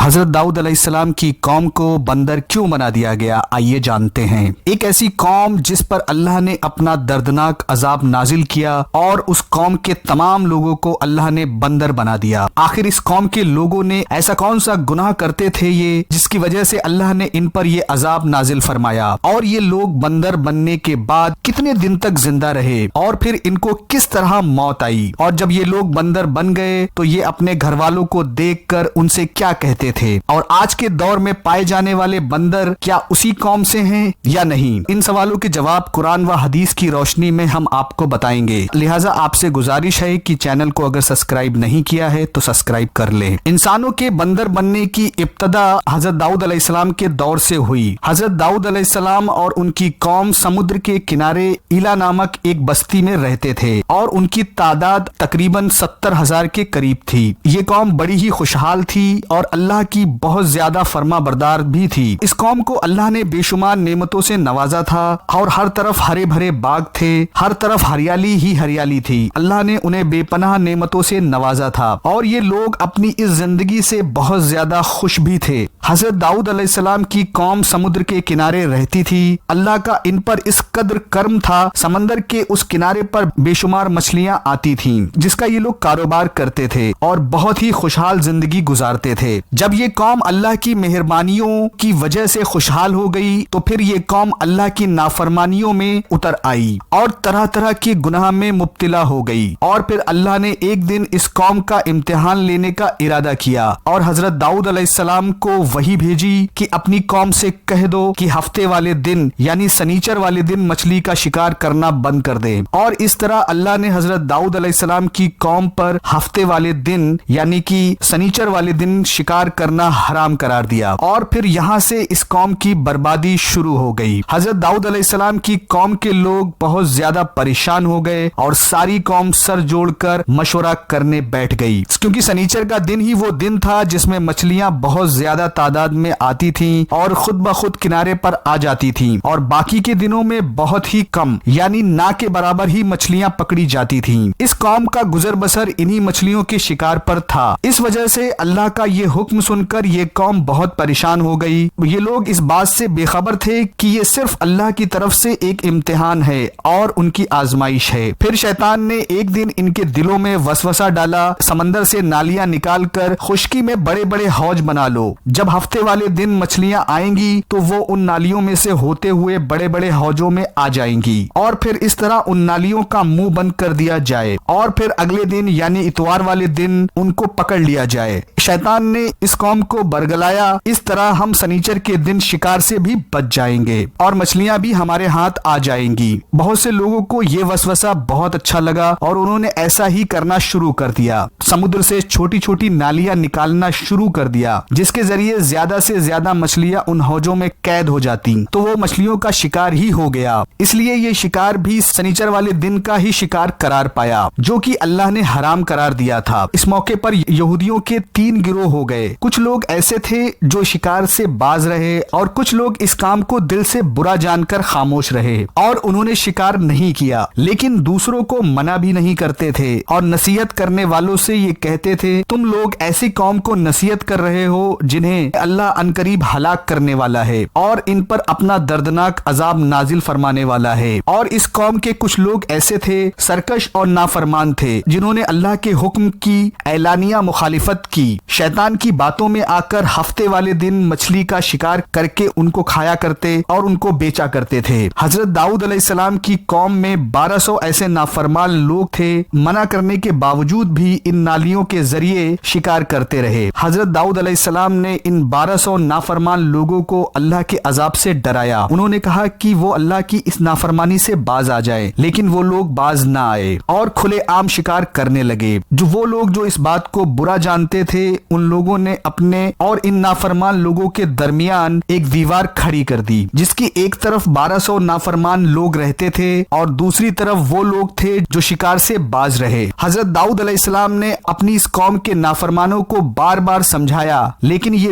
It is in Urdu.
حضرت داؤد علیہ السلام کی قوم کو بندر کیوں بنا دیا گیا، آئیے جانتے ہیں۔ ایک ایسی قوم جس پر اللہ نے اپنا دردناک عذاب نازل کیا اور اس قوم کے تمام لوگوں کو اللہ نے بندر بنا دیا۔ آخر اس قوم کے لوگوں نے ایسا کون سا گناہ کرتے تھے یہ جس کی وجہ سے اللہ نے ان پر یہ عذاب نازل فرمایا، اور یہ لوگ بندر بننے کے بعد کتنے دن تک زندہ رہے اور پھر ان کو کس طرح موت آئی، اور جب یہ لوگ بندر بن گئے تو یہ اپنے گھر والوں کو دیکھ کر ان سے کیا کہتے تھے، اور آج کے دور میں پائے جانے والے بندر کیا اسی قوم سے ہیں یا نہیں؟ ان سوالوں کے جواب قرآن و حدیث کی روشنی میں ہم آپ کو بتائیں گے، لہٰذا آپ سے گزارش ہے کہ چینل کو اگر سبسکرائب نہیں کیا ہے تو سبسکرائب کر لیں۔ انسانوں کے بندر بننے کی ابتدا حضرت داؤد علیہ السلام کے دور سے ہوئی۔ حضرت داؤد علیہ السلام اور ان کی قوم سمندر کے کنارے ایلا نامک ایک بستی میں رہتے تھے، اور ان کی تعداد تقریباً 70,000 کے قریب تھی۔ یہ قوم بڑی ہی خوشحال تھی اور اللہ کی بہت زیادہ فرما بردار بھی تھی۔ اس قوم کو اللہ نے بے شمار نعمتوں سے نوازا تھا اور ہر طرف ہرے بھرے باغ تھے، ہر طرف ہریالی ہی ہریالی تھی۔ اللہ نے انہیں بے پناہ نعمتوں سے نوازا تھا اور یہ لوگ اپنی اس زندگی سے بہت زیادہ خوش بھی تھے۔ حضرت داؤد علیہ السلام کی قوم سمندر کے کنارے رہتی تھی۔ اللہ کا ان پر اس قدر کرم تھا، سمندر کے اس کنارے پر بے شمار مچھلیاں آتی تھیں جس کا یہ لوگ کاروبار کرتے تھے اور بہت ہی خوشحال زندگی گزارتے تھے۔ جب یہ قوم اللہ کی مہربانیوں کی وجہ سے خوشحال ہو گئی تو پھر یہ قوم اللہ کی نافرمانیوں میں اتر آئی اور طرح طرح کے گناہ میں مبتلا ہو گئی، اور پھر اللہ نے ایک دن اس قوم کا امتحان لینے کا ارادہ کیا اور حضرت داؤد علیہ السلام کو وحی بھیجی کہ اپنی قوم سے کہہ دو کہ ہفتے والے دن یعنی سنیچر والے دن مچھلی کا شکار کرنا بند کر دے، اور اس طرح اللہ نے حضرت داؤد علیہ السلام کی قوم پر ہفتے والے دن یعنی کہ سنیچر والے دن شکار کرنا حرام قرار دیا، اور پھر یہاں سے اس قوم کی بربادی شروع ہو گئی۔ حضرت داؤد علیہ السلام کی قوم کے لوگ بہت زیادہ پریشان ہو گئے اور ساری قوم سر جوڑ کر مشورہ کرنے بیٹھ گئی، کیونکہ سنیچر کا دن ہی وہ دن تھا جس میں مچھلیاں بہت زیادہ تعداد میں آتی تھیں اور خود بخود کنارے پر آ جاتی تھیں، اور باقی کے دنوں میں بہت ہی کم یعنی نہ کے برابر ہی مچھلیاں پکڑی جاتی تھیں۔ اس قوم کا گزر بسر انہی مچھلیوں کے شکار پر تھا۔ اس وجہ سے اللہ کا یہ حکم سن کر یہ قوم بہت پریشان ہو گئی۔ یہ لوگ اس بات سے بے خبر تھے کہ یہ صرف اللہ کی طرف سے ایک امتحان ہے اور ان کی آزمائش ہے۔ پھر شیطان نے ایک دن ان کے دلوں میں وسوسہ ڈالا، سمندر سے نالیاں نکال کر خشکی میں بڑے بڑے حوض بنا لو، جب ہفتے والے دن مچھلیاں آئیں گی تو وہ ان نالیوں میں سے ہوتے ہوئے بڑے بڑے حوضوں میں آ جائیں گی، اور پھر اس طرح ان نالیوں کا منہ بند کر دیا جائے، اور پھر اگلے دن یعنی اتوار والے دن ان کو پکڑ لیا جائے۔ شیطان نے اس قوم کو برگلایا، اس طرح ہم سنیچر کے دن شکار سے بھی بچ جائیں گے اور مچھلیاں بھی ہمارے ہاتھ آ جائیں گی۔ بہت سے لوگوں کو یہ وسوسہ بہت اچھا لگا اور انہوں نے ایسا ہی کرنا شروع کر دیا، سمندر سے چھوٹی چھوٹی نالیاں نکالنا شروع کر دیا جس کے ذریعے زیادہ سے زیادہ مچھلیاں ان حوضوں میں قید ہو جاتی، تو وہ مچھلیوں کا شکار ہی ہو گیا۔ اس لیے یہ شکار بھی سنیچر والے دن کا ہی شکار قرار پایا جو کہ اللہ نے حرام قرار دیا تھا۔ اس موقع پر یہودیوں کے 3 گروہ ہو گئے، کچھ لوگ ایسے تھے جو شکار سے باز رہے اور کچھ لوگ اس کام کو دل سے برا جان کر خاموش رہے اور انہوں نے شکار نہیں کیا، لیکن دوسروں کو منع بھی نہیں کرتے تھے اور نصیحت کرنے والوں سے یہ کہتے تھے تم لوگ ایسی قوم کو نصیحت کر رہے ہو جنہیں اللہ عنقریب ہلاک کرنے والا ہے اور ان پر اپنا دردناک عذاب نازل فرمانے والا ہے۔ اور اس قوم کے کچھ لوگ ایسے تھے سرکش اور نافرمان تھے جنہوں نے اللہ کے حکم کی اعلانیہ مخالفت کی، شیطان کی باتوں میں آ کر ہفتے والے دن مچھلی کا شکار کر کے ان کو کھایا کرتے اور ان کو بیچا کرتے تھے۔ حضرت داؤد علیہ السلام کی قوم میں 1200 ایسے نافرمان لوگ تھے، منع کرنے کے باوجود بھی ان نالیوں کے ذریعے شکار کرتے رہے۔ حضرت داؤد علیہ السلام نے ان 1200 نافرمان لوگوں کو اللہ کے عذاب سے ڈرایا۔ انہوں نے کہا کہ وہ اللہ کی اس نافرمانی سے باز آ جائیں، لیکن وہ لوگ باز نہ آئے اور کھلے عام شکار کرنے لگے۔ وہ لوگ جو اس بات کو برا جانتے تھے ان لوگوں نے اپنے اور ان نافرمان لوگوں کے درمیان ایک دیوار کھڑی کر دی جس کی ایک طرف 1200 نافرمان لوگ رہتے تھے اور دوسری طرف وہ لوگ تھے جو شکار سے باز رہے۔ حضرت داؤد علیہ السلام نے اپنی اس قوم کے نافرمانوں کو بار بار سمجھایا، لیکن یہ